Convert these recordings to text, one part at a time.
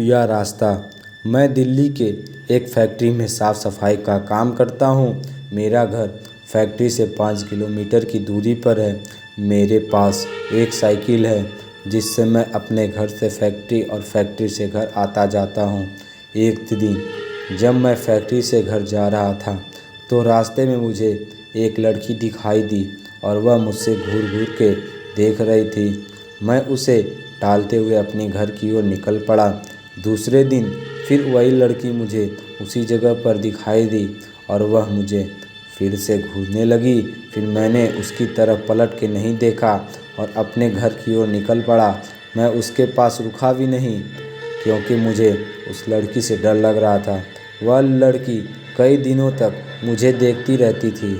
खुफिया रास्ता। मैं दिल्ली के एक फैक्ट्री में साफ़ सफाई का काम करता हूँ। मेरा घर फैक्ट्री से 5 किलोमीटर की दूरी पर है। मेरे पास एक साइकिल है जिससे मैं अपने घर से फैक्ट्री और फैक्ट्री से घर आता जाता हूँ। एक दिन जब मैं फैक्ट्री से घर जा रहा था तो रास्ते में मुझे एक लड़की दिखाई दी और वह मुझसे घूर घूर के देख रही थी। मैं उसे टालते हुए अपने घर की ओर निकल पड़ा। दूसरे दिन फिर वही लड़की मुझे उसी जगह पर दिखाई दी और वह मुझे फिर से घूरने लगी। फिर मैंने उसकी तरफ पलट के नहीं देखा और अपने घर की ओर निकल पड़ा। मैं उसके पास रुका भी नहीं क्योंकि मुझे उस लड़की से डर लग रहा था। वह लड़की कई दिनों तक मुझे देखती रहती थी।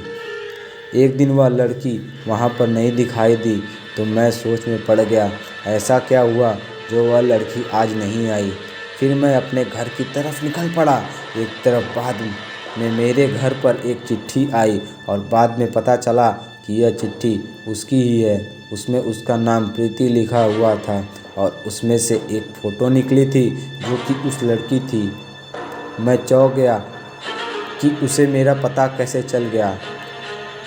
एक दिन वह लड़की वहाँ पर नहीं दिखाई दी तो मैं सोच में पड़ गया, ऐसा क्या हुआ जो वह लड़की आज नहीं आई। फिर मैं अपने घर की तरफ निकल पड़ा। एक तरफ बाद में मेरे घर पर एक चिट्ठी आई और बाद में पता चला कि यह चिट्ठी उसकी ही है। उसमें उसका नाम प्रीति लिखा हुआ था और उसमें से एक फ़ोटो निकली थी जो कि उस लड़की थी। मैं चौंक गया कि उसे मेरा पता कैसे चल गया।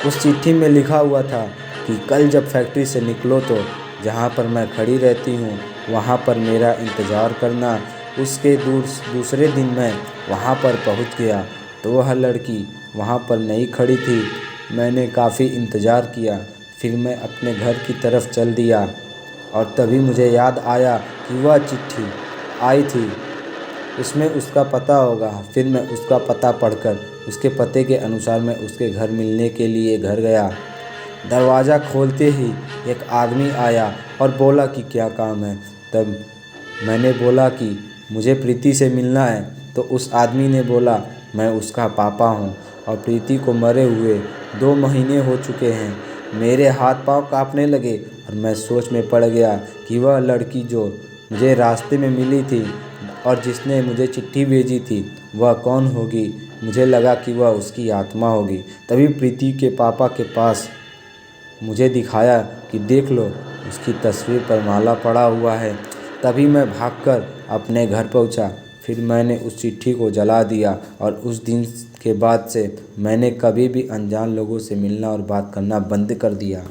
उस चिट्ठी में लिखा हुआ था कि कल जब फैक्ट्री से निकलो तो जहाँ पर मैं खड़ी रहती हूँ वहाँ पर मेरा इंतज़ार करना। उसके दूसरे दिन मैं वहाँ पर पहुँच गया तो वह लड़की वहाँ पर नहीं खड़ी थी। मैंने काफ़ी इंतज़ार किया। फिर मैं अपने घर की तरफ चल दिया और तभी मुझे याद आया कि वह चिट्ठी आई थी, उसमें उसका पता होगा। फिर मैं उसका पता पढ़कर उसके पते के अनुसार मैं उसके घर मिलने के लिए घर गया। दरवाज़ा खोलते ही एक आदमी आया और बोला कि क्या काम है। तब मैंने बोला कि मुझे प्रीति से मिलना है। तो उस आदमी ने बोला, मैं उसका पापा हूँ और प्रीति को मरे हुए 2 महीने हो चुके हैं। मेरे हाथ पांव कांपने लगे और मैं सोच में पड़ गया कि वह लड़की जो मुझे रास्ते में मिली थी और जिसने मुझे चिट्ठी भेजी थी वह कौन होगी। मुझे लगा कि वह उसकी आत्मा होगी। तभी प्रीति के पापा के पास मुझे दिखाया कि देख लो, उसकी तस्वीर पर माला पड़ा हुआ है। तभी मैं भागकर अपने घर पहुंचा। फिर मैंने उस चिट्ठी को जला दिया और उस दिन के बाद से मैंने कभी भी अनजान लोगों से मिलना और बात करना बंद कर दिया।